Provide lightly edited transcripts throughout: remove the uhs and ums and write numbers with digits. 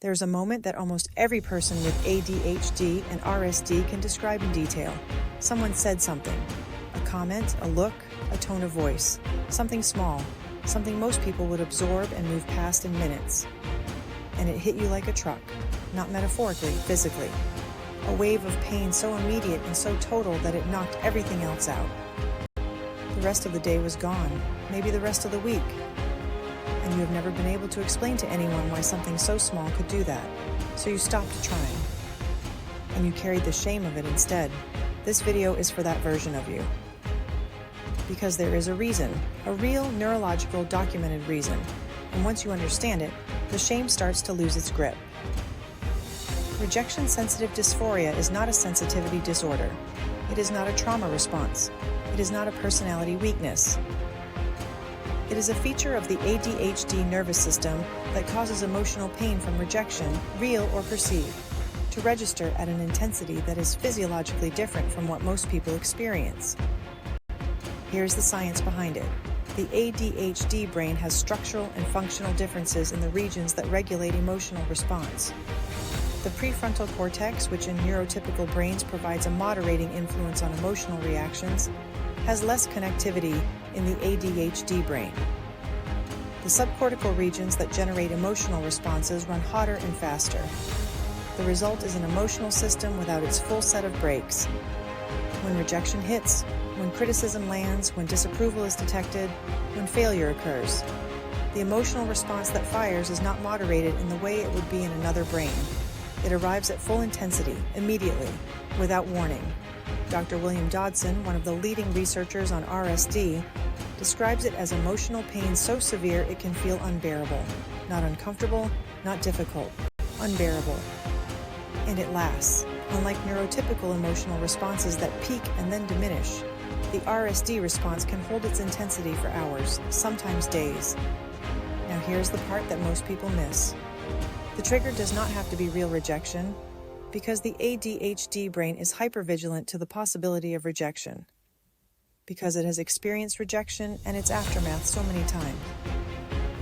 There's a moment that almost every person with ADHD and RSD can describe in detail. Someone said something. A comment, a look, a tone of voice. Something small, something most people would absorb and move past in minutes. And it hit you like a truck, not metaphorically, physically. A wave of pain so immediate and so total that it knocked everything else out. The rest of the day was gone, maybe the rest of the week. And you have never been able to explain to anyone why something so small could do that. So you stopped trying. And you carried the shame of it instead. This video is for that version of you. Because there is a reason, a real neurological documented reason. And once you understand it, the shame starts to lose its grip. Rejection sensitive dysphoria is not a sensitivity disorder. It is not a trauma response. It is not a personality weakness. It is a feature of the ADHD nervous system that causes emotional pain from rejection, real or perceived, to register at an intensity that is physiologically different from what most people experience. Here's the science behind it. The ADHD brain has structural and functional differences in the regions that regulate emotional response. The prefrontal cortex, which in neurotypical brains provides a moderating influence on emotional reactions, has less connectivity in the ADHD brain. The subcortical regions that generate emotional responses run hotter and faster. The result is an emotional system without its full set of brakes. When rejection hits, when criticism lands, when disapproval is detected, when failure occurs, the emotional response that fires is not moderated in the way it would be in another brain. It arrives at full intensity, immediately, without warning. Dr. William Dodson, one of the leading researchers on RSD, describes it as emotional pain so severe it can feel unbearable. Not uncomfortable, not difficult, unbearable. And it lasts. Unlike neurotypical emotional responses that peak and then diminish, the RSD response can hold its intensity for hours, sometimes days. Now here's the part that most people miss. The trigger does not have to be real rejection, because the ADHD brain is hypervigilant to the possibility of rejection, because it has experienced rejection and its aftermath so many times.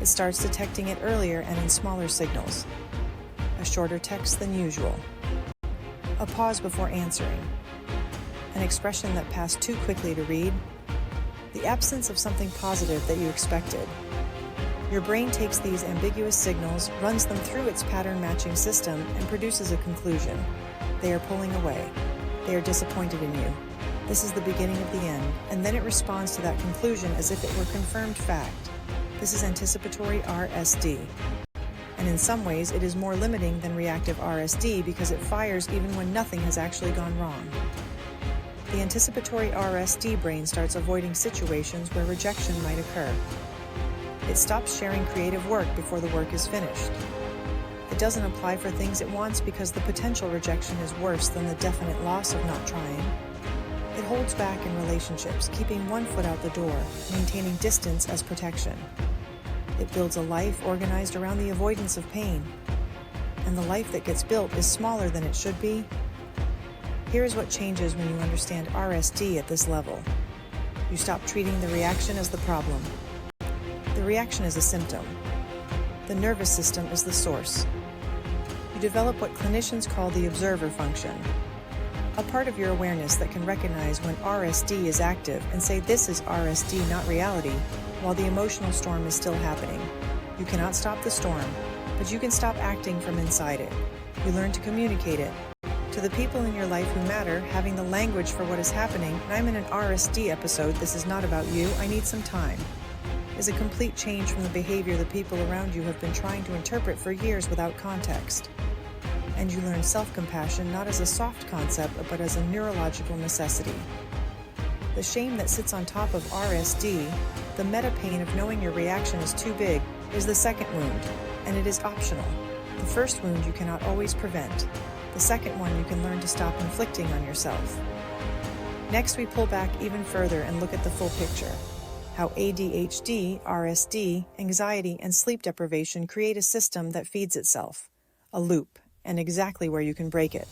It starts detecting it earlier and in smaller signals. A shorter text than usual. A pause before answering. An expression that passed too quickly to read. The absence of something positive that you expected. Your brain takes these ambiguous signals, runs them through its pattern-matching system, and produces a conclusion. They are pulling away. They are disappointed in you. This is the beginning of the end, and then it responds to that conclusion as if it were confirmed fact. This is anticipatory RSD. And in some ways, it is more limiting than reactive RSD because it fires even when nothing has actually gone wrong. The anticipatory RSD brain starts avoiding situations where rejection might occur. It stops sharing creative work before the work is finished. It doesn't apply for things it wants because the potential rejection is worse than the definite loss of not trying. It holds back in relationships, keeping one foot out the door, maintaining distance as protection. It builds a life organized around the avoidance of pain. And the life that gets built is smaller than it should be. Here is what changes when you understand RSD at this level. You stop treating the reaction as the problem. The reaction is a symptom. The nervous system is the source. You develop what clinicians call the observer function, a part of your awareness that can recognize when RSD is active and say this is RSD, not reality, while the emotional storm is still happening. You cannot stop the storm, but you can stop acting from inside it. You learn to communicate it. To the people in your life who matter, having the language for what is happening, and I'm in an RSD episode, this is not about you, I need some time, is a complete change from the behavior the people around you have been trying to interpret for years without context. And you learn self-compassion not as a soft concept, but as a neurological necessity. The shame that sits on top of RSD, the meta-pain of knowing your reaction is too big, is the second wound, and it is optional. The first wound you cannot always prevent. The second one you can learn to stop inflicting on yourself. Next, we pull back even further and look at the full picture. How ADHD, RSD, anxiety, and sleep deprivation create a system that feeds itself, a loop, and exactly where you can break it.